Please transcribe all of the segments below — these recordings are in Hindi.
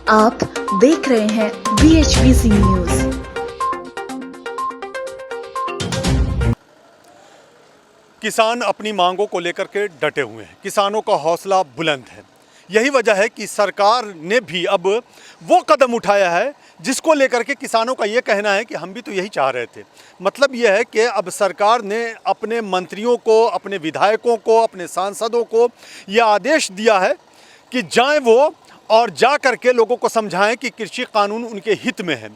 आप देख रहे हैं BHPC न्यूज। किसान अपनी मांगों को लेकर के डटे हुए हैं। किसानों का हौसला बुलंद है। यही वजह है कि सरकार ने भी अब वो कदम उठाया है जिसको लेकर के किसानों का ये कहना है कि हम भी तो यही चाह रहे थे। मतलब ये है कि अब सरकार ने अपने मंत्रियों को, अपने विधायकों को, अपने सांसदों को ये आदेश दिया है कि जाएं वो और जा करके लोगों को समझाएं कि कृषि कानून उनके हित में है।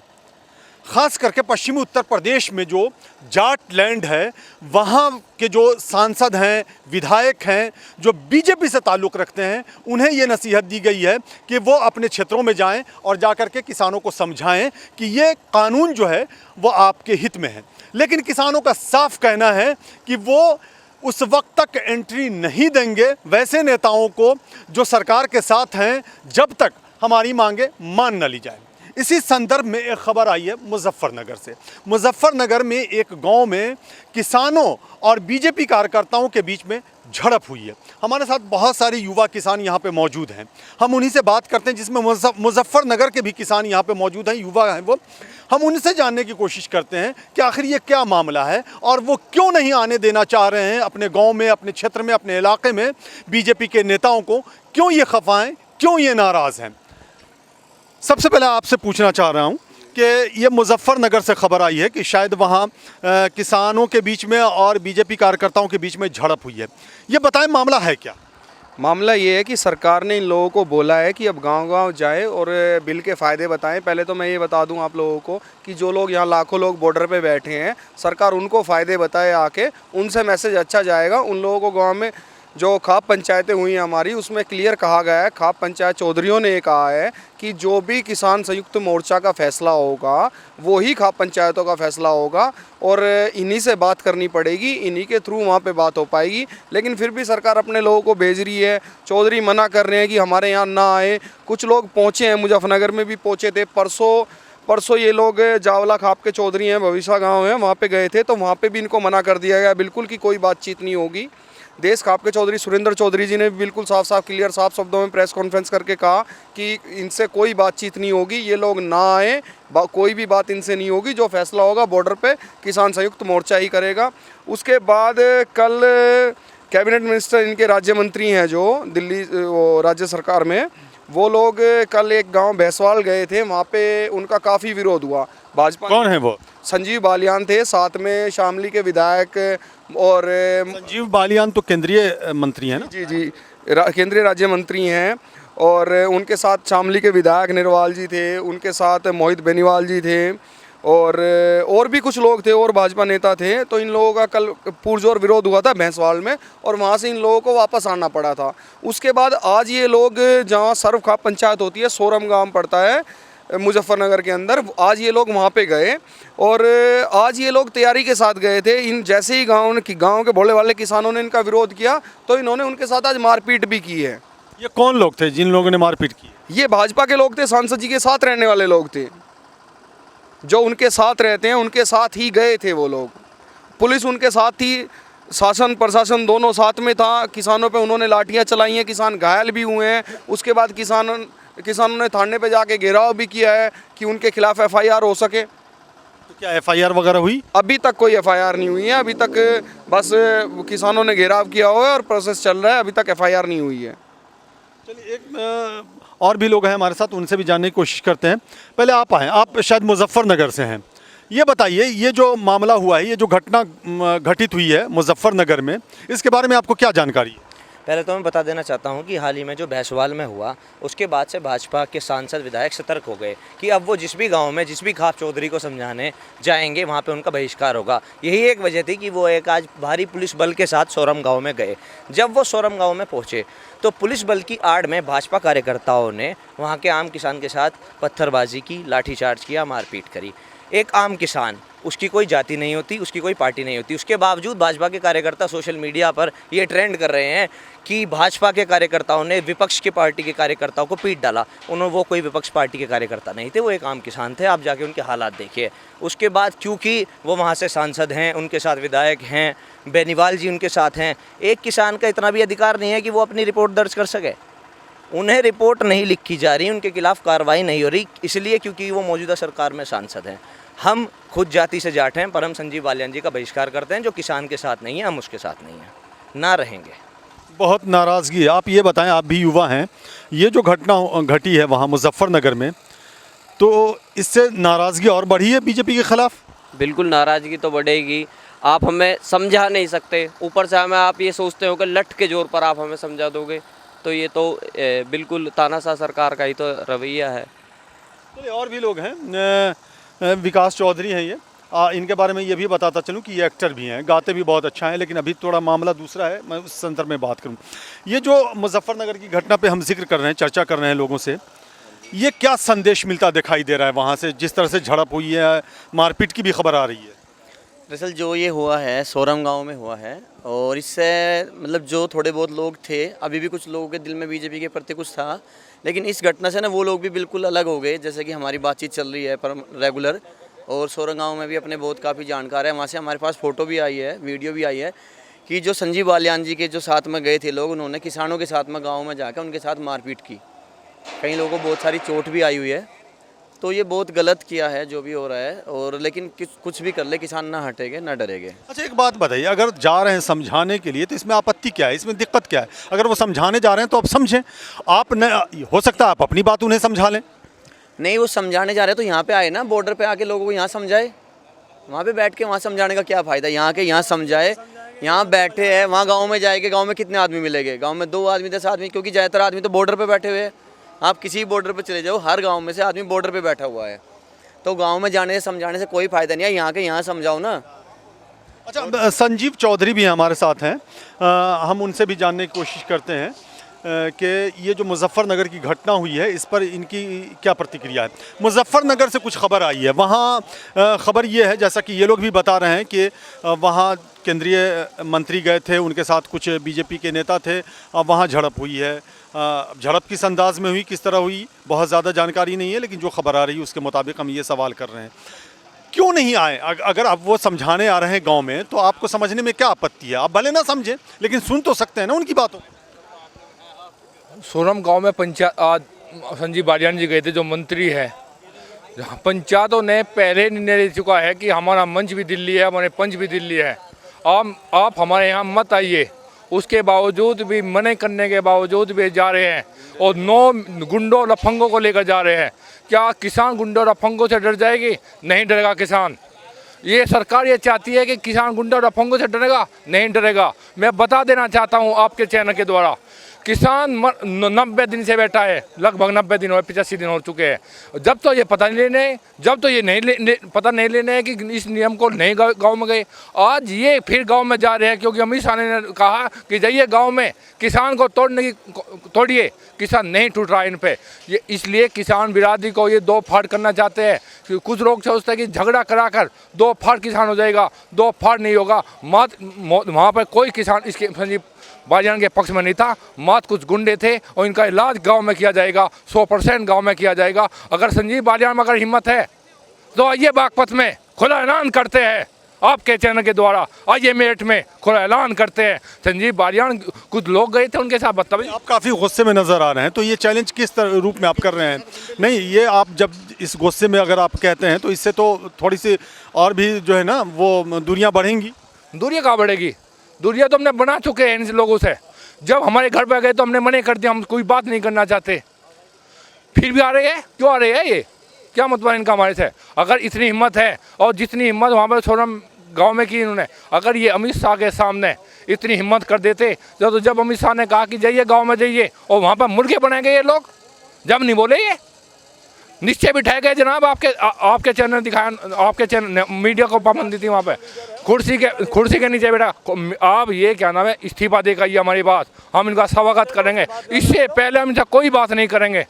ख़ास करके पश्चिमी उत्तर प्रदेश में जो जाट लैंड है, वहाँ के जो सांसद हैं, विधायक हैं, जो बीजेपी से ताल्लुक़ रखते हैं, उन्हें ये नसीहत दी गई है कि वो अपने क्षेत्रों में जाएं और जा कर के किसानों को समझाएं कि ये कानून जो है वो आपके हित में है। लेकिन किसानों का साफ कहना है कि वो उस वक्त तक एंट्री नहीं देंगे वैसे नेताओं को जो सरकार के साथ हैं, जब तक हमारी मांगें मान न ली जाए। इसी संदर्भ में एक खबर आई है मुजफ्फरनगर से। मुजफ्फरनगर में एक गांव में किसानों और बीजेपी कार्यकर्ताओं के बीच में झड़प हुई है। हमारे साथ बहुत सारे युवा किसान यहाँ पे मौजूद हैं। हम उन्हीं से बात करते हैं, जिसमें मुजफ्फरनगर के भी किसान यहाँ पे मौजूद हैं, युवा हैं वो। हम उनसे जानने की कोशिश करते हैं कि आखिर ये क्या मामला है और वो क्यों नहीं आने देना चाह रहे हैं अपने गाँव में, अपने क्षेत्र में, अपने इलाके में बीजेपी के नेताओं को। क्यों ये खफा हैं, क्यों ये नाराज़ हैं। सबसे पहले आपसे पूछना चाह रहा हूँ कि ये मुजफ्फरनगर से खबर आई है कि शायद वहाँ किसानों के बीच में और बीजेपी कार्यकर्ताओं के बीच में झड़प हुई है। ये बताएं मामला है क्या। मामला ये है कि सरकार ने इन लोगों को बोला है कि अब गांव-गांव जाए और बिल के फ़ायदे बताएं। पहले तो मैं ये बता दूं आप लोगों को कि जो लोग यहाँ लाखों लोग बॉर्डर पे बैठे हैं, सरकार उनको फ़ायदे बताए आके, उनसे मैसेज अच्छा जाएगा। उन लोगों को गाँव में जो खाप पंचायतें हुई हैं हमारी, उसमें क्लियर कहा गया है, खाप पंचायत चौधरियों ने ये कहा है कि जो भी किसान संयुक्त मोर्चा का फैसला होगा वो ही खाप पंचायतों का फैसला होगा और इन्हीं से बात करनी पड़ेगी, इन्हीं के थ्रू वहाँ पे बात हो पाएगी। लेकिन फिर भी सरकार अपने लोगों को भेज रही है। चौधरी मना कर रहे हैं कि हमारे यहाँ ना आए। कुछ लोग पहुँचे हैं, मुजफ्फरनगर में भी पहुँचे थे। परसों ये लोग जावला खाप के चौधरी हैं, भविष्या गाँव है, वहाँ पर गए थे, तो वहाँ पर भी इनको मना कर दिया गया बिल्कुल कि कोई बातचीत नहीं होगी। देश खाप के चौधरी सुरेंद्र चौधरी जी ने बिल्कुल साफ क्लियर साफ शब्दों में प्रेस कॉन्फ्रेंस करके कहा कि इनसे कोई बातचीत नहीं होगी, ये लोग ना आए, कोई भी बात इनसे नहीं होगी। जो फैसला होगा बॉर्डर पे किसान संयुक्त मोर्चा ही करेगा। उसके बाद कल कैबिनेट मिनिस्टर, इनके राज्य मंत्री हैं जो दिल्ली राज्य सरकार में, वो लोग कल एक गांव भैंसवाल गए थे। वहाँ पे उनका काफ़ी विरोध हुआ। भाजपा, कौन है वो? संजीव बालियान थे, साथ में शामली के विधायक और संजीव बालियान तो केंद्रीय मंत्री हैं ना? जी, केंद्रीय राज्य मंत्री हैं। और उनके साथ शामली के विधायक निर्वाल जी थे, उनके साथ मोहित बेनीवाल जी थे और भी कुछ लोग थे और भाजपा नेता थे। तो इन लोगों का कल पुरजोर विरोध हुआ था भैंसवाल में और वहाँ से इन लोगों को वापस आना पड़ा था। उसके बाद आज ये लोग, जहाँ सर्व खाप पंचायत होती है, सोरम गाँव पड़ता है मुजफ्फरनगर के अंदर, आज ये लोग वहाँ पे गए और आज ये लोग तैयारी के साथ गए थे। इन जैसे ही गांव के भोले वाले किसानों ने इनका विरोध किया तो इन्होंने उनके साथ आज मारपीट भी की है। ये कौन लोग थे जिन लोगों ने मारपीट की? ये भाजपा के लोग थे, सांसद जी के साथ रहने वाले लोग थे, जो उनके साथ रहते हैं, उनके साथ ही गए थे वो लोग। पुलिस उनके साथ थी, शासन प्रशासन दोनों साथ में था। किसानों पे उन्होंने लाठियाँ चलाई हैं, किसान घायल भी हुए हैं। उसके बाद किसानों ने थाने पे जाके घेराव भी किया है कि उनके खिलाफ FIR हो सके। तो क्या FIR वगैरह हुई? अभी तक कोई FIR नहीं हुई है। अभी तक बस किसानों ने घेराव किया हुआ है और प्रोसेस चल रहा है, अभी तक FIR नहीं हुई है। चलिए, एक और भी लोग हैं हमारे साथ, उनसे भी जानने की कोशिश करते हैं। पहले आप आएँ, आप शायद मुजफ्फरनगर से हैं। ये बताइए, ये जो मामला हुआ है, ये जो घटना घटित हुई है मुजफ्फरनगर में, इसके बारे में आपको क्या जानकारी है? पहले तो मैं बता देना चाहता हूं कि हाल ही में जो भैंसवाल में हुआ, उसके बाद से भाजपा के सांसद विधायक सतर्क हो गए कि अब वो जिस भी गांव में जिस भी खाप चौधरी को समझाने जाएंगे वहां पे उनका बहिष्कार होगा। यही एक वजह थी कि वो एक आज भारी पुलिस बल के साथ सोरम गांव में गए। जब वो सोरम गांव में पहुंचे तो पुलिस बल की आड़ में भाजपा कार्यकर्ताओं ने वहाँ के आम किसान के साथ पत्थरबाजी की, लाठीचार्ज किया, मारपीट करी। एक आम किसान, उसकी कोई जाति नहीं होती, उसकी कोई पार्टी नहीं होती, उसके बावजूद भाजपा के कार्यकर्ता सोशल मीडिया पर ये ट्रेंड कर रहे हैं कि भाजपा के कार्यकर्ताओं ने विपक्ष की पार्टी के कार्यकर्ताओं को पीट डाला। वो कोई विपक्ष पार्टी के कार्यकर्ता नहीं थे, वो एक आम किसान थे। आप जाके उनके हालात देखिए। उसके बाद क्योंकि वो वहाँ से सांसद हैं, उनके साथ विधायक हैं, बेनीवाल जी उनके साथ हैं, एक किसान का इतना भी अधिकार नहीं है कि वो अपनी रिपोर्ट दर्ज कर सके। उन्हें रिपोर्ट नहीं लिखी जा रही, उनके खिलाफ कार्रवाई नहीं हो रही, इसलिए क्योंकि वो मौजूदा सरकार में सांसद हैं। हम खुद जाति से जाट हैं, पर हम संजीव बालियान जी का बहिष्कार करते हैं। जो किसान के साथ नहीं है, हम उसके साथ नहीं हैं, ना रहेंगे। बहुत नाराज़गी है। आप ये बताएं, आप भी युवा हैं, ये जो घटना घटी है वहाँ मुजफ्फरनगर में, तो इससे नाराज़गी और बढ़ी है बीजेपी के ख़िलाफ़? बिल्कुल नाराज़गी तो बढ़ेगी। आप हमें समझा नहीं सकते, ऊपर से हमें आप ये सोचते हो कि लठ के जोर पर आप हमें समझा दोगे, तो ये तो बिल्कुल तानाशाह सरकार का ही तो रवैया है। चलिए, और भी लोग हैं, विकास चौधरी हैं ये, इनके बारे में ये भी बताता चलूँ कि ये एक्टर भी हैं, गाते भी बहुत अच्छा हैं, लेकिन अभी थोड़ा मामला दूसरा है, मैं उस संदर्भ में बात करूँ। ये जो मुजफ्फरनगर की घटना पे हम जिक्र कर रहे हैं, चर्चा कर रहे हैं लोगों से, ये क्या संदेश मिलता दिखाई दे रहा है वहाँ से, जिस तरह से झड़प हुई है, मारपीट की भी खबर आ रही है? दरअसल जो ये हुआ है सोरम गांव में हुआ है, और इससे मतलब जो थोड़े बहुत लोग थे, अभी भी कुछ लोगों के दिल में बीजेपी के प्रति कुछ था, लेकिन इस घटना से ना वो लोग भी बिल्कुल अलग हो गए। जैसे कि हमारी बातचीत चल रही है पर रेगुलर, और सोरम गांव में भी अपने बहुत काफ़ी जानकार है, वहाँ से हमारे पास फ़ोटो भी आई है, वीडियो भी आई है कि जो संजीव बालियान जी के जो साथ में गए थे लोग, उन्होंने किसानों के साथ में गाँव में जाकर उनके साथ मारपीट की। कई लोगों को बहुत सारी चोट भी आई हुई है, तो ये बहुत गलत किया है जो भी हो रहा है। और लेकिन कुछ भी कर ले, किसान ना हटेंगे ना डरेंगे। अच्छा, एक बात बताइए, अगर जा रहे हैं समझाने के लिए तो इसमें आपत्ति क्या है, इसमें दिक्कत क्या है? अगर वो समझाने जा रहे हैं तो आप समझें, आप न, हो सकता है आप अपनी बात उन्हें समझा लें। नहीं, वो समझाने जा रहे हैं तो यहाँ पे आए ना, बॉर्डर पे आके लोगों को यहाँ समझाए। वहाँ पे बैठ के वहाँ समझाने का क्या फ़ायदा? यहाँ के यहाँ समझाए, यहाँ बैठे हैं, वहाँ गाँव में जाएंगे, गाँव में कितने आदमी मिलेंगे? गाँव में 2 आदमी 10 आदमी, क्योंकि ज़्यादातर आदमी तो बॉर्डर पर बैठे हुए हैं। आप किसी बॉर्डर पर चले जाओ, हर गाँव में से आदमी बॉर्डर पर बैठा हुआ है, तो गांव में जाने से समझाने से कोई फ़ायदा नहीं है। यहाँ के यहाँ समझाओ ना। अच्छा, संजीव चौधरी भी हमारे साथ हैं, हम उनसे भी जानने की कोशिश करते हैं कि ये जो मुजफ्फरनगर की घटना हुई है इस पर इनकी क्या प्रतिक्रिया है। मुजफ्फरनगर से कुछ खबर आई है, वहाँ खबर ये है, जैसा कि ये लोग भी बता रहे हैं कि वहाँ केंद्रीय मंत्री गए थे, उनके साथ कुछ बीजेपी के नेता थे, वहाँ झड़प हुई है। झड़प किस अंदाज में हुई, किस तरह हुई, बहुत ज़्यादा जानकारी नहीं है, लेकिन जो खबर आ रही है उसके मुताबिक हम ये सवाल कर रहे हैं, क्यों नहीं आए? अगर आप वो समझाने आ रहे हैं गांव में, तो आपको समझने में क्या आपत्ति है? आप भले ना समझें, लेकिन सुन तो सकते हैं ना उनकी बातों। सोरम गांव में पंचायत आज संजीव बालियान जी गए थे, जो मंत्री है। पंचायतों ने पहले निर्णय ले चुका है कि हमारा मंच भी दिल्ली है, हमारे पंच भी दिल्ली है, आप हमारे यहाँ मत आइए। उसके बावजूद भी, मने करने के बावजूद भी जा रहे हैं, और 9 गुंडों लफंगों को लेकर जा रहे हैं। क्या किसान गुंडों लफंगों से डर जाएगी? नहीं डरेगा किसान। ये सरकार ये चाहती है कि किसान गुंडों लफंगों से डरेगा? नहीं डरेगा। मैं बता देना चाहता हूँ आपके चैनल के द्वारा, किसान 90 दिन से बैठा है, लगभग 90 दिन हो, 85 दिन हो चुके हैं। जब तो ये पता नहीं लेने, जब तो ये पता नहीं लेने है कि इस नियम को नहीं गांव में गए, आज ये फिर गांव में जा रहे हैं, क्योंकि अमित शाह ने कहा कि जाइए गांव में, किसान को तोड़िए, किसान नहीं टूट रहा इन पे। ये इसलिए किसान बिरादरी को ये 2 फाड़ करना चाहते हैं। कि कुछ लोग सोचते हैं कि झगड़ा कराकर 2 फाड़ किसान हो जाएगा, 2 फाड़ नहीं होगा। वहाँ पर कोई किसान इसके संजीव बालियान के पक्ष में नहीं था, मात्र कुछ गुंडे थे, और इनका इलाज गांव में किया जाएगा, 100% गांव में किया जाएगा। अगर संजीव बालियान में अगर हिम्मत है तो आइए बागपत में, खुला ऐलान करते हैं आपके चैनल के द्वारा, आइए मेरठ में खुला ऐलान करते हैं। संजीव बालियान, कुछ लोग गए थे उनके साथ बदतमीजी। आप काफ़ी गुस्से में नज़र आ रहे हैं, तो ये चैलेंज किस रूप में आप कर रहे हैं? नहीं, ये आप जब इस गुस्से में अगर आप कहते हैं तो इससे तो थोड़ी सी और भी जो है ना वो दूरियाँ बढ़ेंगी। दूरियाँ कहाँ बढ़ेगी? दूरियाँ तो हमने बना चुके हैं इन लोगों से। जब हमारे घर पर गए तो हमने मना कर दिया, हम कोई बात नहीं करना चाहते, फिर भी आ रहे हैं। क्यों आ रहे हैं? ये क्या मतलब इनका हमारे से? अगर इतनी हिम्मत है, और जितनी हिम्मत वहाँ पर सोरम गांव में की इन्होंने, अगर ये अमित शाह के सामने इतनी हिम्मत कर देते, तो जब अमित शाह ने कहा कि जाइए गांव में जाइए, और वहाँ पर मुर्गे बनाएंगे ये लोग, जब नहीं बोले ये निश्चय बिठाए गए। जनाब आपके चैनल दिखाया, आपके चैनल मीडिया को पाबंदी थी वहाँ पे, कुर्सी के नीचे बैठा। आप ये क्या नाम है, इस्तीफा देकर ये हमारी बात, हम इनका स्वागत करेंगे। इससे पहले हम इनसे कोई बात नहीं करेंगे,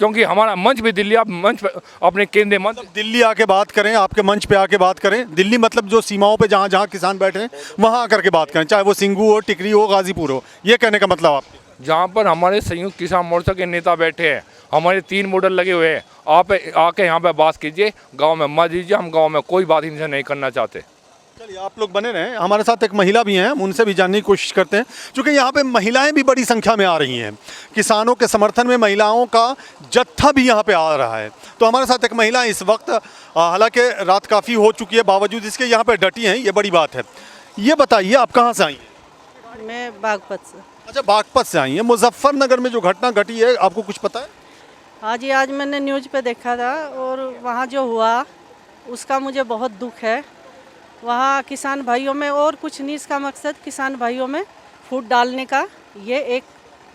क्योंकि हमारा मंच भी दिल्ली। आप मंच पे अपने केंद्रीय मंच दिल्ली आके बात करें, आपके मंच पे आके बात करें। दिल्ली मतलब जो सीमाओं पे जहाँ जहाँ किसान बैठे हैं वहाँ आकर के बात करें, चाहे वो सिंगू हो, टिकरी हो, गाजीपुर हो। ये कहने का मतलब आप? जहाँ पर हमारे संयुक्त किसान मोर्चा के नेता बैठे हैं, हमारे 3 मॉडल लगे हुए हैं, आप आके यहाँ पे बात कीजिए, गांव में मत दीजिए। हम गांव में कोई बात इनसे नहीं करना चाहते। चलिए आप लोग बने रहें, हमारे साथ एक महिला भी हैं, हम उनसे भी जानने की कोशिश करते हैं, क्योंकि यहाँ पे महिलाएं भी बड़ी संख्या में आ रही हैं। किसानों के समर्थन में महिलाओं का जत्था भी यहाँ पे आ रहा है। तो हमारे साथ एक महिला इस वक्त, हालांकि रात काफ़ी हो चुकी है, बावजूद इसके यहाँ पे डटी हैं, ये बड़ी बात है। ये बताइए आप कहाँ से आई हैं? मैं बागपत से। अच्छा, बागपत से आई हैं। मुजफ्फरनगर में जो घटना घटी है, आपको कुछ पता है? हाँ जी, आज मैंने न्यूज़ पे देखा था और वहाँ जो हुआ उसका मुझे बहुत दुख है। वहाँ किसान भाइयों में और कुछ नहीं, इसका मकसद किसान भाइयों में फूट डालने का ये एक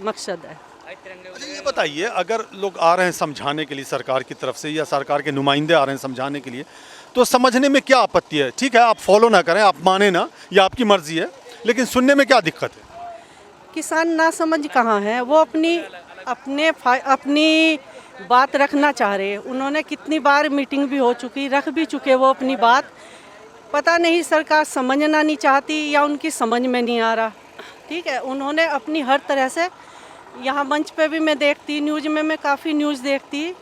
मकसद है। अच्छा, ये बताइए, अगर लोग आ रहे हैं समझाने के लिए सरकार की तरफ से, या सरकार के नुमाइंदे आ रहे हैं समझाने के लिए, तो समझने में क्या आपत्ति है? ठीक है, आप फॉलो ना करें, आप माने ना, ये आपकी मर्जी है, लेकिन सुनने में क्या दिक्कत है? किसान ना समझ कहाँ है, वो अपनी बात रखना चाह रहे हैं। उन्होंने कितनी बार मीटिंग भी हो चुकी, रख भी चुके वो अपनी बात। पता नहीं सरकार समझना नहीं चाहती या उनकी समझ में नहीं आ रहा। ठीक है, उन्होंने अपनी हर तरह से, यहाँ मंच पे भी मैं देखती, न्यूज़ में मैं काफ़ी न्यूज़ देखती,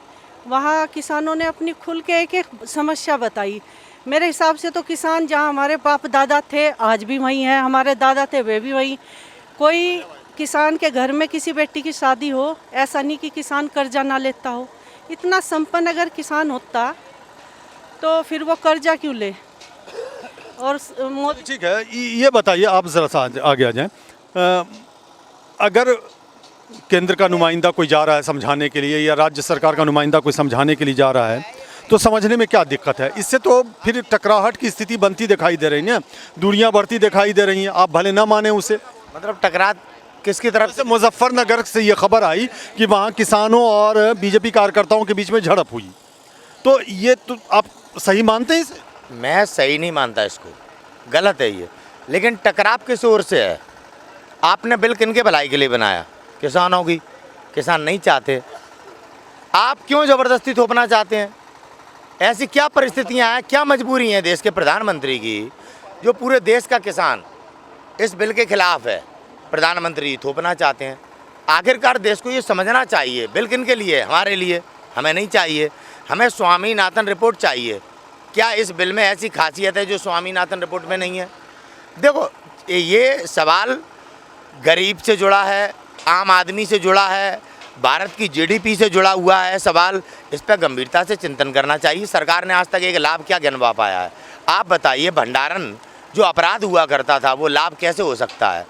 वहाँ किसानों ने अपनी खुल के एक एक समस्या बताई। मेरे हिसाब से तो किसान जहाँ हमारे बाप दादा थे आज भी वहीं हैं, हमारे दादा थे वे भी वहीं। कोई किसान के घर में किसी बेटी की शादी हो, ऐसा नहीं कि किसान कर्जा ना लेता हो। इतना संपन्न अगर किसान होता तो फिर वो कर्जा क्यों ले? और ठीक है, ये बताइए आप ज़रा सा आगे आ जाएं। अगर केंद्र का नुमाइंदा कोई जा रहा है समझाने के लिए, या राज्य सरकार का नुमाइंदा कोई समझाने के लिए जा रहा है, तो समझने में क्या दिक्कत है? इससे तो फिर टकराहट की स्थिति बनती दिखाई दे रही है, दूरियां बढ़ती दिखाई दे रही हैं। आप भले ना माने उसे, मतलब टकरात किसकी तरफ से? मुजफ्फरनगर से ये खबर आई कि वहाँ किसानों और बीजेपी कार्यकर्ताओं के बीच में झड़प हुई, तो ये तो आप सही मानते हैं इसे? मैं सही नहीं मानता इसको, गलत है ये। लेकिन टकराव किस ओर से है? आपने बिल किनके भलाई के लिए बनाया? किसानों की। किसान नहीं चाहते, आप क्यों ज़बरदस्ती थोपना चाहते हैं? ऐसी क्या परिस्थितियां हैं, क्या मजबूरी है देश के प्रधानमंत्री की, जो पूरे देश का किसान इस बिल के खिलाफ है? प्रधानमंत्री थोपना चाहते हैं। आखिरकार देश को ये समझना चाहिए, बिल किनके लिए? हमारे लिए। हमें नहीं चाहिए, हमें स्वामीनाथन रिपोर्ट चाहिए। क्या इस बिल में ऐसी खासियत है जो स्वामीनाथन रिपोर्ट में नहीं है? देखो, ये सवाल गरीब से जुड़ा है, आम आदमी से जुड़ा है, भारत की जीडीपी से जुड़ा हुआ है सवाल। इस पर गंभीरता से चिंतन करना चाहिए। सरकार ने आज तक एक लाभ क्या गिनवा पाया है? आप बताइए, भंडारण जो अपराध हुआ करता था वो लाभ कैसे हो सकता है?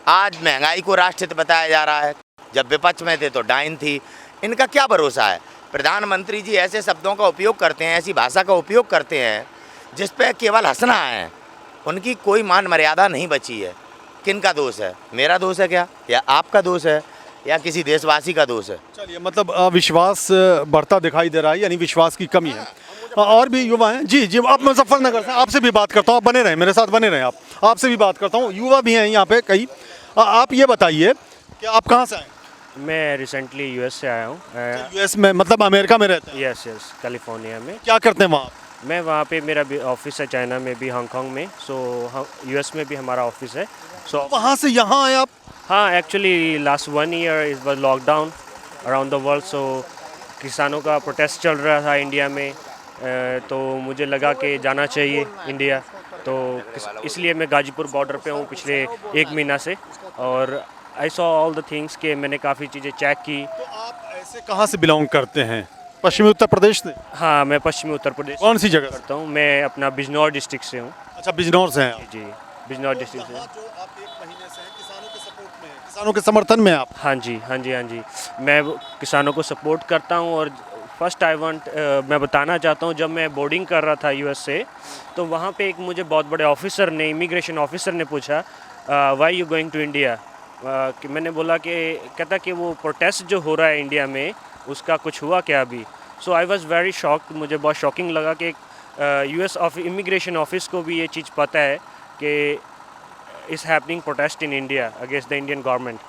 आज महंगाई को राष्ट्रहित बताया जा रहा है, जब विपक्ष में थे तो डाइन थी। इनका क्या भरोसा है? प्रधानमंत्री जी ऐसे शब्दों का उपयोग करते हैं, ऐसी भाषा का उपयोग करते हैं जिस पे केवल हंसना है। उनकी कोई मान मर्यादा नहीं बची है। किनका दोष है? मेरा दोष है क्या, या आपका दोष है, या किसी देशवासी का दोष है? चलिए, मतलब अविश्वास बढ़ता दिखाई दे रहा है, यानी विश्वास की कमी है। और भी युवा हैं। जी जी, आप मुजफ्फरनगर से, आपसे भी बात करता हूँ, आप बने रहें, मेरे साथ बने रहें, आपसे भी बात करता हूँ। युवा भी हैं यहाँ पे कई। आप ये बताइए कि आप कहाँ से आए? मैं रिसेंटली यूएस से आया हूँ। यूएस में, मतलब अमेरिका में रहते हैं? यस यस, कैलिफोर्निया में। क्या करते हैं वहाँ? मैं वहाँ पे, मेरा भी ऑफिस है चाइना में भी, हांगकांग में। सो यूएस में भी हमारा ऑफिस है। सो वहाँ से यहाँ आए आप? हाँ, actually last 1 year is was lockdown around the world. So किसानों का प्रोटेस्ट चल रहा था इंडिया में, तो मुझे लगा कि जाना चाहिए इंडिया। तो इसलिए मैं गाजीपुर बॉर्डर पे हूँ पिछले 1 महीना से, और I saw all the things के मैंने काफ़ी चीज़ें चेक की। तो आप ऐसे कहाँ से बिलोंग करते हैं? पश्चिमी उत्तर प्रदेश से? हाँ, मैं पश्चिमी उत्तर प्रदेश। कौन सी जगह करता हूँ? मैं अपना बिजनौर डिस्ट्रिक्ट से हूँ। अच्छा, बिजनौर से हैं? जी, बिजनौर डिस्ट्रिक्ट से। जो आप 1 महीने से हैं, किसानों के सपोर्ट में, किसानों के समर्थन में आप? हाँ जी, हाँ जी, हाँ जी। मैं किसानों को सपोर्ट करता हूँ। और फर्स्ट मैं बताना चाहता हूँ, जब मैं बोर्डिंग कर रहा था यूएस से, तो वहाँ पे एक मुझे बहुत बड़े ऑफिसर ने, इमिग्रेशन ऑफिसर ने पूछा, why you going to India? कि मैंने बोला कि, कहता कि वो प्रोटेस्ट जो हो रहा है इंडिया में, उसका कुछ हुआ क्या अभी? सो आई वॉज़ वेरी शॉक्ड। मुझे बहुत शॉकिंग लगा कि यूएस इमिग्रेशन ऑफिस को भी ये चीज़ पता है कि is happening protest in India against the Indian government.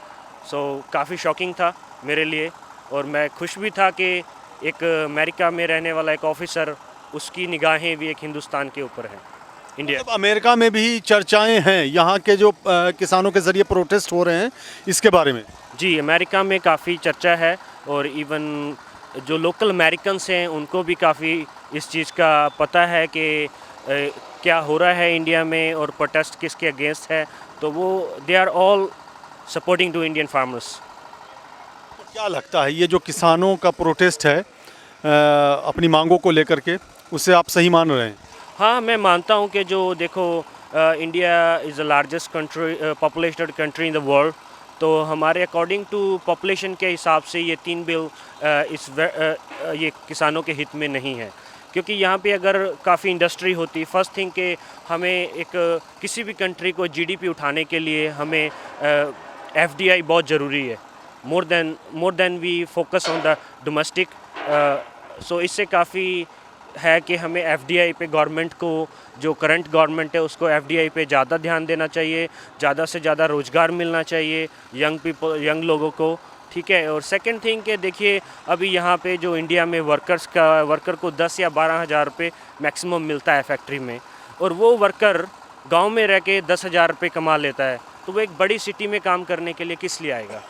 So काफ़ी शॉकिंग था मेरे लिए, और मैं खुश भी था कि एक अमेरिका में रहने वाला एक ऑफिसर, उसकी निगाहें भी एक हिंदुस्तान के ऊपर हैं, इंडिया। मतलब अमेरिका में भी चर्चाएं हैं यहाँ के जो किसानों के ज़रिए प्रोटेस्ट हो रहे हैं, इसके बारे में? जी, अमेरिका में काफ़ी चर्चा है, और इवन जो लोकल अमेरिकन्स हैं उनको भी काफ़ी इस चीज़ का पता है कि क्या हो रहा है इंडिया में और प्रोटेस्ट किसके अगेंस्ट है, तो वो they are all supporting to Indian farmers. क्या लगता है ये जो किसानों का प्रोटेस्ट है अपनी मांगों को लेकर के, उसे आप सही मान रहे हैं? हाँ, मैं मानता हूँ कि जो देखो India is the largest country populated country in the world, तो हमारे अकॉर्डिंग टू पॉपुलेशन के हिसाब से ये 3 बिल ये किसानों के हित में नहीं है, क्योंकि यहाँ पे अगर काफ़ी इंडस्ट्री होती, फर्स्ट थिंग कि हमें एक किसी भी कंट्री को जीडीपी उठाने के लिए हमें एफडीआई बहुत ज़रूरी है, more than we focus on the domestic. So इससे काफ़ी है कि हमें एफडीआई पे गवर्नमेंट को, जो करंट गवर्नमेंट है उसको एफडीआई पे ज़्यादा ध्यान देना चाहिए, ज़्यादा से ज़्यादा रोज़गार मिलना चाहिए यंग लोगों को, ठीक है। और सेकंड थिंग कि देखिए अभी यहाँ पे जो इंडिया में वर्कर को 10 या 12 हज़ार रुपये मैक्सिमम मिलता है फैक्ट्री में, और वो वर्कर गांव में रह के 10 हज़ार रुपये कमा लेता है, तो वो एक बड़ी सिटी में काम करने के लिए किस लिए आएगा?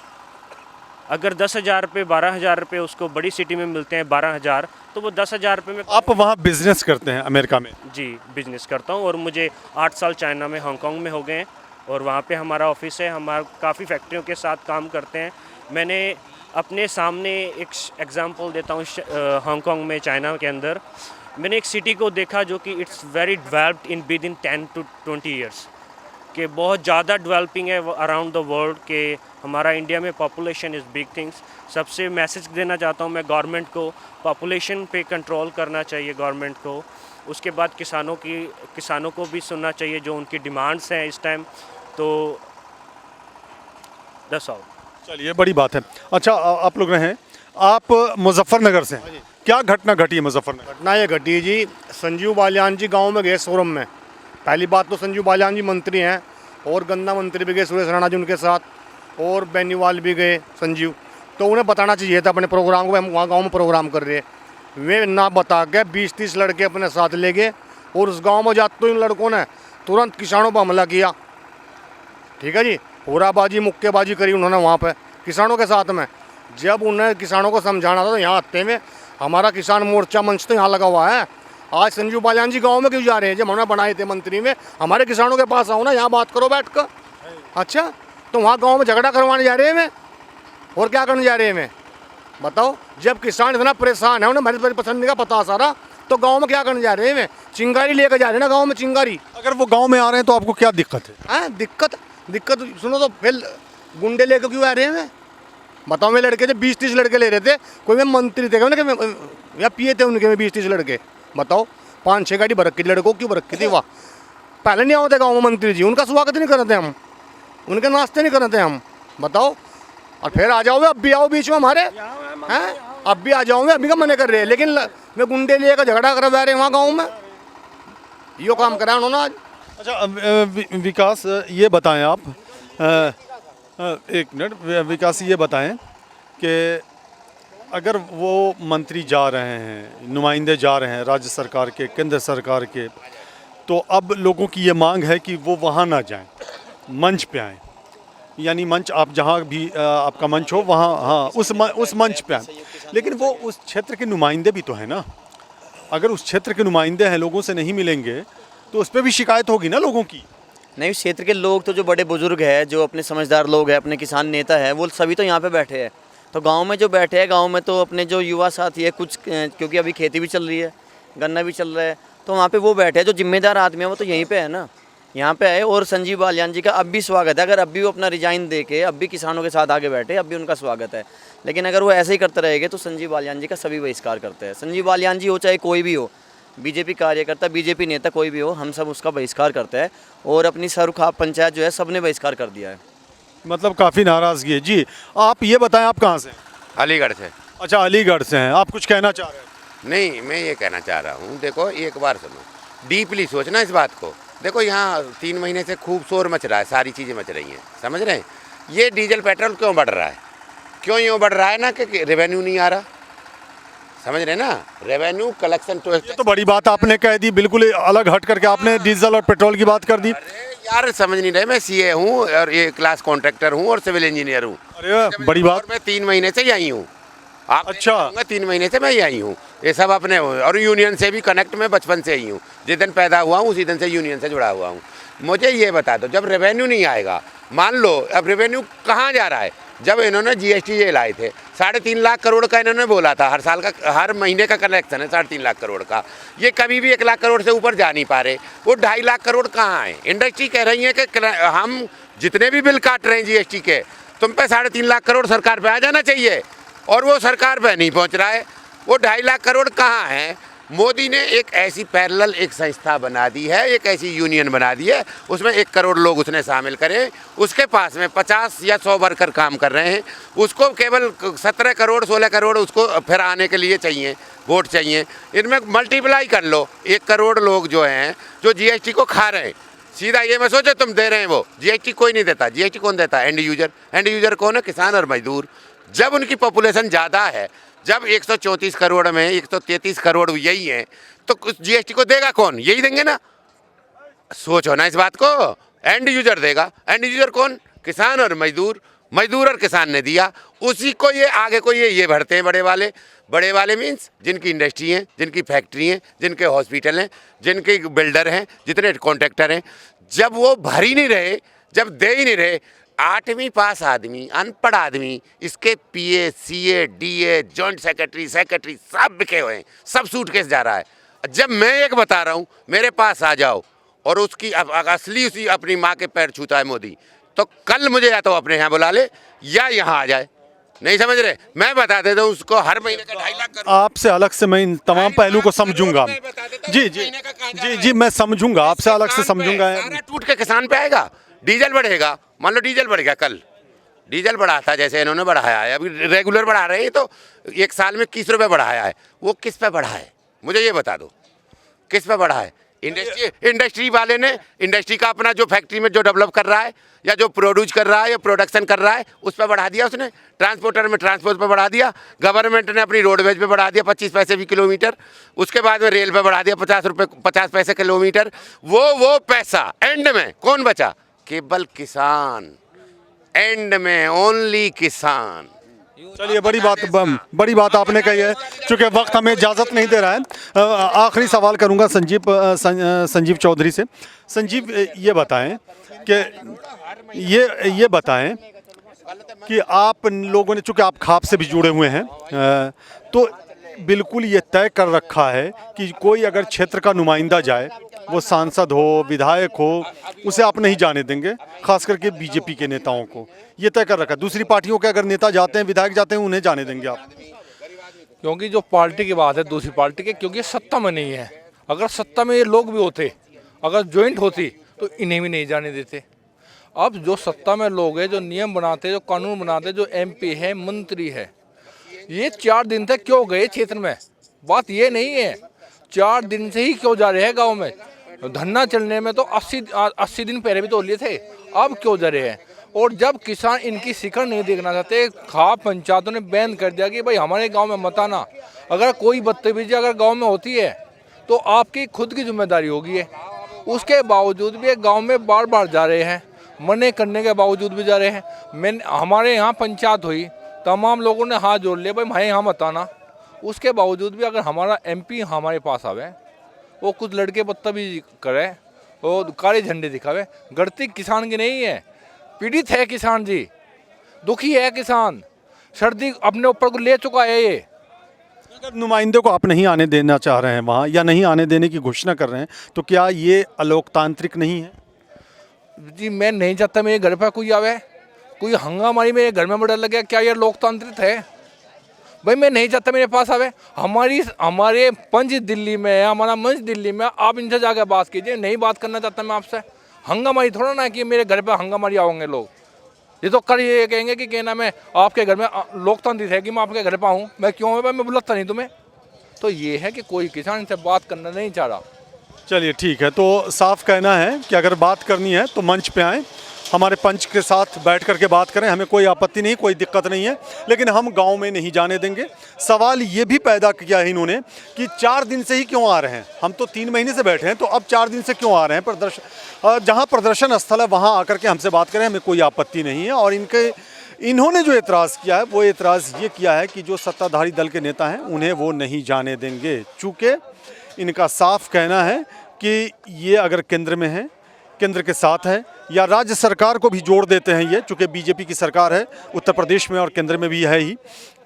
अगर 10 हज़ार रुपये 12 हज़ार रुपये उसको बड़ी सिटी में मिलते हैं 12 हज़ार, तो वो 10 हज़ार रुपये में। आप वहाँ बिजनेस करते हैं अमेरिका में? जी, बिजनेस करता हूँ, और मुझे 8 साल चाइना में, हांगकांग में हो गए हैं, और वहाँ पे हमारा ऑफिस है, हमारा काफ़ी फैक्ट्रियों के साथ काम करते हैं। मैंने अपने सामने एक एग्जांपल देता हूँ, हांगकांग में, चाइना के अंदर मैंने एक सिटी को देखा जो कि it's very developed in with in 10 to 20 years, कि बहुत ज़्यादा डेवलपिंग है अराउंड द वर्ल्ड, के हमारा इंडिया में पॉपुलेशन इज़ बिग थिंग्स। सबसे मैसेज देना चाहता हूँ मैं गवर्नमेंट को, पॉपुलेशन पे कंट्रोल करना चाहिए गवर्नमेंट को। उसके बाद किसानों को भी सुनना चाहिए जो उनकी डिमांड्स हैं इस टाइम, तो दैट्स ऑल। चलिए, बड़ी बात है। अच्छा, आप लोग रहे, आप मुजफ्फरनगर से हैं, क्या घटना घटी है मुजफ्फरनगर? घटना ये घटी जी, संजीव बालियान जी गांव में गए सोरम में। पहली बात तो संजीव बालियान जी मंत्री हैं, और गन्ना मंत्री भी गए सुरेश राणा जी उनके साथ, और बेनीवाल भी गए संजीव। तो उन्हें बताना चाहिए था अपने प्रोग्राम को, हम वहाँ गाँव में प्रोग्राम कर रहे हैं, वे ना बता के 20-30 लड़के अपने साथ ले गए, और उस गाँव में जाते तो इन लड़कों ने तुरंत किसानों पर हमला किया, ठीक है जी। होराबाजी मुक्केबाजी करी उन्होंने वहाँ पे किसानों के साथ में। जब उन्हें किसानों को समझाना था तो यहाँ आते में हमारा किसान मोर्चा मंच तो यहाँ लगा हुआ है। आज संजीव बालियान जी गांव में क्यों जा रहे हैं? जब हमने बनाए थे मंत्री में, हमारे किसानों के पास आओ ना, यहाँ बात करो बैठ कर। अच्छा, तो वहाँ गाँव में झगड़ा करवाने जा रहे हैं मैं, और क्या करने जा रहे हैं मैं बताओ? जब किसान इतना परेशान है, उन्हें मेरी पसंद का पता सारा, तो गाँव में क्या करने जा रहे हैं मैं? चिंगारी लेकर जा रहे हैं ना गाँव में, चिंगारी। अगर वो गाँव में आ रहे हैं तो आपको क्या दिक्कत है? दिक्कत सुनो तो, फिर गुंडे लेकर क्यों आ रहे हैं मैं बताओ? मैं लड़के थे 20-30 लड़के ले रहे थे, कोई मैं मंत्री थे या पिए थे उनके में 20-30 लड़के, बताओ 5-6 गाड़ी बरक्की थी लड़कों की, बरक्की थी। वाह, पहले नहीं आते गाँव में मंत्री जी, उनका स्वागत नहीं करते हम, उनके नाश्ते नहीं करते हम, बताओ। और फिर आ जाओ, अब भी आओ बीच में हमारे, हैं अब भी आ जाओ, अभी का मना कर रहे हैं, लेकिन मैं गुंडे लेकर झगड़ा करवा रहे हैं वहाँ गाँव में, यो काम कराया उन्होंने आज। अच्छा विकास, ये बताएं आप, एक मिनट विकास, ये बताएं कि अगर वो मंत्री जा रहे हैं, नुमाइंदे जा रहे हैं राज्य सरकार के, केंद्र सरकार के, तो अब लोगों की ये मांग है कि वो वहाँ ना जाएं, मंच पे आएँ, यानी मंच आप जहाँ भी आपका मंच हो वहाँ, हाँ उस मंच पे आएँ। लेकिन वो उस क्षेत्र के नुमाइंदे भी तो हैं ना, अगर उस क्षेत्र के नुमाइंदे हैं, लोगों से नहीं मिलेंगे तो उस पर भी शिकायत होगी ना लोगों की। नहीं, क्षेत्र के लोग तो जो बड़े बुजुर्ग हैं, जो अपने समझदार लोग हैं, अपने किसान नेता हैं, वो सभी तो यहाँ पे बैठे हैं। तो गांव में जो बैठे हैं, गांव में तो अपने जो युवा साथी है कुछ, क्योंकि अभी खेती भी चल रही है, गन्ना भी चल रहा है, तो वहाँ पे वो बैठे हैं। जो जिम्मेदार आदमी है वो तो यहीं पे है ना, यहाँ पे आए। और संजीव बालियान जी का अब भी स्वागत है, अगर अब भी वो अपना रिजाइन दे के अब भी किसानों के साथ आगे बैठे, अब भी उनका स्वागत है। लेकिन अगर वो ऐसे ही करते रहेंगे तो संजीव बालियान जी का सभी बहिष्कार करते हैं। संजीव बालियान जी हो चाहे कोई भी हो, बीजेपी कार्यकर्ता, बीजेपी नेता कोई भी हो, हम सब उसका बहिष्कार करते हैं। और अपनी सरुखाप पंचायत जो है सबने बहिष्कार कर दिया है। मतलब काफ़ी नाराज़गी है जी। आप ये बताएं, आप कहाँ से हैं? अलीगढ़ से। अच्छा, अलीगढ़ से हैं। आप कुछ कहना चाह रहे हैं? नहीं, मैं ये कहना चाह रहा हूँ, देखो एक बार सुनो, डीपली सोचना इस बात को। देखो यहाँ 3 महीने से खूब शोर मच रहा है, सारी चीज़ें मच रही हैं, समझ रहे हैं? ये डीजल पेट्रोल क्यों बढ़ रहा है? क्यों यूँ बढ़ रहा है ना कि रेवेन्यू नहीं आ रहा, समझ रहे ना? रेवेन्यू कलेक्शन तो, ये तो बड़ी बात आपने कह दी, बिल्कुल अलग हट करके आपने डीजल और पेट्रोल की बात कर दी। यार समझ नहीं रहे, मैं सीए हूँ और ये क्लास कॉन्ट्रैक्टर हूँ और सिविल इंजीनियर हूँ। अरे बड़ी बात। और मैं 3 महीने से यहीं हूँ, आप अच्छा। 3 महीने से मैं ही आई हूँ, ये सब अपने और यूनियन से भी कनेक्ट में बचपन से ही हूँ, जिस दिन पैदा हुआ हूँ उसी दिन से यूनियन से जुड़ा हुआ हूँ। मुझे ये बता दो, जब रेवेन्यू नहीं आएगा, मान लो अब रेवेन्यू कहाँ जा रहा है? जब इन्होंने GST ये लाए थे 3.5 लाख करोड़ का इन्होंने बोला था, हर साल का हर महीने का कलेक्शन है 3.5 लाख करोड़ का, ये कभी भी 1 लाख करोड़ से ऊपर जा नहीं पा रहे। वो 2.5 लाख करोड़ कहाँ है? इंडस्ट्री कह रही है कि हम जितने भी बिल काट रहे हैं GST के, तुम पे 3.5 लाख करोड़ सरकार पे आ जाना चाहिए, और वो सरकार पे नहीं पहुँच रहा है। वो 2.5 लाख करोड़ कहाँ है? मोदी ने एक ऐसी पैरेलल एक संस्था बना दी है, एक ऐसी यूनियन बना दी है, उसमें 1 करोड़ लोग उसने शामिल करे, उसके पास में 50 या 100 वर्कर काम कर रहे हैं, उसको केवल 17 करोड़ 16 करोड़ उसको फिर आने के लिए चाहिए, वोट चाहिए। इनमें मल्टीप्लाई कर लो, 1 करोड़ लोग जो हैं जो GST को खा रहे हैं। सीधा ये मैं सोचो तुम दे रहे हैं, वो GST कोई नहीं देता। GST कौन देता है? And user. एंड यूजर कौन है? किसान और मजदूर। जब उनकी पॉपुलेशन ज़्यादा है, जब 134 करोड़ में 133 करोड़ यही है, तो GST को देगा कौन? यही देंगे ना। सोचो ना इस बात को। एंड यूजर देगा। एंड यूजर कौन? किसान और मजदूर। मजदूर और किसान ने दिया, उसी को ये आगे को ये भरते हैं बड़े वाले मीन्स जिनकी इंडस्ट्री हैं, जिनकी फैक्ट्री हैं, जिनके हॉस्पिटल हैं, जिनके बिल्डर हैं, जितने कॉन्ट्रैक्टर हैं। जब वो भर ही नहीं रहे, जब दे ही नहीं रहे, 8वीं पास आदमी, अनपढ़ आदमी, इसके PA, CA, DA, joint secretary सब बिके हुए हैं, सब सूटकेस जा रहा है। जब मैं एक बता रहा हूँ, मेरे पास आ जाओ, और उसकी असली उसी अपनी माँ के पैर छूता है मोदी, तो कल मुझे या तो अपने यहाँ बुला ले या यहाँ आ जाए। नहीं समझ रहे? मैं बता देता हूँ उसको हर महीने का 2.5 लाख करोड़। आपसे अलग से मैं इन तमाम पहलू को समझूंगा। जी, मैं समझूंगा, आपसे अलग से समझूंगा। सारा टूट के किसान पे आएगा। डीजल बढ़ेगा, मान लो डीजल बढ़ गया, कल डीजल बढ़ा था जैसे इन्होंने बढ़ाया है, अभी रेगुलर बढ़ा रहे हैं, तो 1 साल में 21 रुपये बढ़ाया है। वो किस पे बढ़ा है? मुझे ये बता दो, किस पे बढ़ा है? इंडस्ट्री वाले ने, इंडस्ट्री का अपना जो फैक्ट्री में जो डेवलप कर रहा है, या जो प्रोड्यूस कर रहा है, या प्रोडक्शन कर रहा है, उस पर बढ़ा दिया उसने। ट्रांसपोर्टर में ट्रांसपोर्ट पे बढ़ा दिया। गवर्नमेंट ने अपनी रोडवेज पे बढ़ा दिया 25 पैसे भी किलोमीटर। उसके बाद में रेल पे बढ़ा दिया 50 पैसे किलोमीटर। वो पैसा एंड में कौन बचा? केवल किसान। एंड में ओनली किसान। चलिए, बड़ी बात आपने कही है। चूँकि वक्त हमें इजाज़त नहीं दे रहा है, आखिरी सवाल करूंगा संजीव चौधरी से। संजीव, ये बताएं कि आप लोगों ने, चूँकि आप खाप से भी जुड़े हुए हैं, तो बिल्कुल ये तय कर रखा है कि कोई अगर क्षेत्र का नुमाइंदा जाए, वो सांसद हो, विधायक हो, उसे आप नहीं जाने देंगे, खास करके बीजेपी के नेताओं को ये तय कर रखा है। दूसरी पार्टियों के अगर नेता जाते हैं, विधायक जाते हैं, उन्हें जाने देंगे आप? क्योंकि जो पार्टी की बात है दूसरी पार्टी के, क्योंकि सत्ता में नहीं है। अगर सत्ता में ये लोग भी होते, अगर ज्वाइंट होती, तो इन्हें भी नहीं जाने देते। अब जो सत्ता में लोग हैं, जो नियम बनाते, जो कानून बनाते, जो MP है, मंत्री है, ये 4 दिन तक क्यों गए क्षेत्र में? बात ये नहीं है 4 दिन से ही क्यों जा रहे हैं गाँव में। धरना चलने में तो 80 दिन पहले भी तो लिए थे, अब क्यों जा रहे हैं? और जब किसान इनकी शिकड़ नहीं देखना चाहते, खाप पंचायतों ने बैन कर दिया कि भाई हमारे गांव में मत आना। अगर कोई बदतमीजी अगर गांव में होती है तो आपकी खुद की जिम्मेदारी होगी है। उसके बावजूद भी गांव में बार जा रहे हैं, मने करने के बावजूद भी जा रहे हैं। हमारे यहाँ पंचायत हुई, तमाम लोगों ने हाथ जोड़ लिया, भाई हमारे यहाँ मत आना। उसके बावजूद भी अगर हमारा MP हमारे पास आवे, वो कुछ लड़के बदतमीजी करे, वो काले झंडे दिखावे, गलती किसान की नहीं है। पीड़ित है किसान जी, दुखी है किसान, सर्दी अपने ऊपर को ले चुका है। ये अगर नुमाइंदे को आप नहीं आने देना चाह रहे हैं वहाँ, या नहीं आने देने की घोषणा कर रहे हैं, तो क्या ये अलोकतांत्रिक नहीं है? जी, मैं नहीं चाहता मेरे घर पर कोई आवे, कोई हंगामारी मेरे घर में बढ़ने लगे। क्या ये लोकतांत्रिक है? भाई मैं नहीं चाहता मेरे पास आवे। हमारे पंच दिल्ली में है, हमारा मंच दिल्ली में, आप इनसे जाकर बात कीजिए। नहीं बात करना चाहता मैं आपसे। हंगामारी थोड़ा ना कि मेरे घर पे हंगामारी आओगे लोग। ये तो कर ये कहेंगे कि नाम है आपके घर में लोकतांत्रिक है कि मैं आपके घर पे आऊँ। मैं क्यों है भाई, मैं बुलाता नहीं तुम्हें। तो ये है कि कोई किसान से बात करना नहीं चाह रहा। चलिए ठीक है, तो साफ कहना है कि अगर बात करनी है तो मंच पे आएँ, हमारे पंच के साथ बैठ करके बात करें, हमें कोई आपत्ति नहीं, कोई दिक्कत नहीं है, लेकिन हम गांव में नहीं जाने देंगे। सवाल ये भी पैदा किया है इन्होंने कि 4 दिन से ही क्यों आ रहे हैं? हम तो 3 महीने से बैठे हैं, तो अब 4 दिन से क्यों आ रहे हैं? जहाँ प्रदर्शन स्थल है वहाँ आकर के हमसे बात करें, हमें कोई आपत्ति नहीं है। और इनके इन्होंने जो एतराज़ किया है वो एतराज़ ये किया है कि जो सत्ताधारी दल के नेता हैं उन्हें वो नहीं जाने देंगे, चूँकि इनका साफ कहना है कि ये अगर केंद्र में है, केंद्र के साथ है, या राज्य सरकार को भी जोड़ देते हैं ये, चूँकि बीजेपी की सरकार है उत्तर प्रदेश में और केंद्र में भी है ही,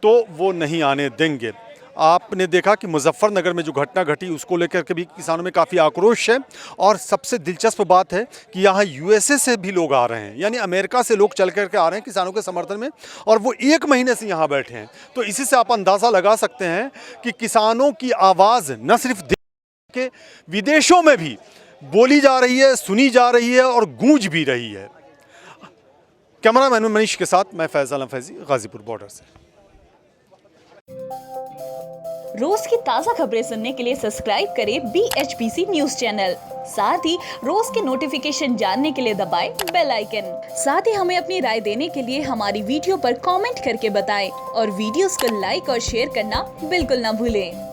तो वो नहीं आने देंगे। आपने देखा कि मुजफ्फरनगर में जो घटना घटी उसको लेकर के भी किसानों में काफ़ी आक्रोश है, और सबसे दिलचस्प बात है कि यहाँ यूएसए से भी लोग आ रहे हैं, यानी अमेरिका से लोग चल करके आ रहे हैं किसानों के समर्थन में, और वो 1 महीने से यहाँ बैठे हैं। तो इसी से आप अंदाज़ा लगा सकते हैं कि किसानों की आवाज़ न सिर्फ देश के विदेशों में भी बोली जा रही है, सुनी जा रही है और गूंज भी रही है। कैमरामैन मनीष के साथ मैं फैज़ल फैजी, गाजीपुर बॉर्डर से। रोज की ताज़ा खबरें सुनने के लिए सब्सक्राइब करें BHPC न्यूज चैनल। साथ ही रोज के नोटिफिकेशन जानने के लिए दबाएं बेल आइकन। साथ ही हमें अपनी राय देने के लिए हमारी वीडियो पर कमेंट करके बताएं और वीडियोस को लाइक और शेयर करना बिल्कुल ना भूलें।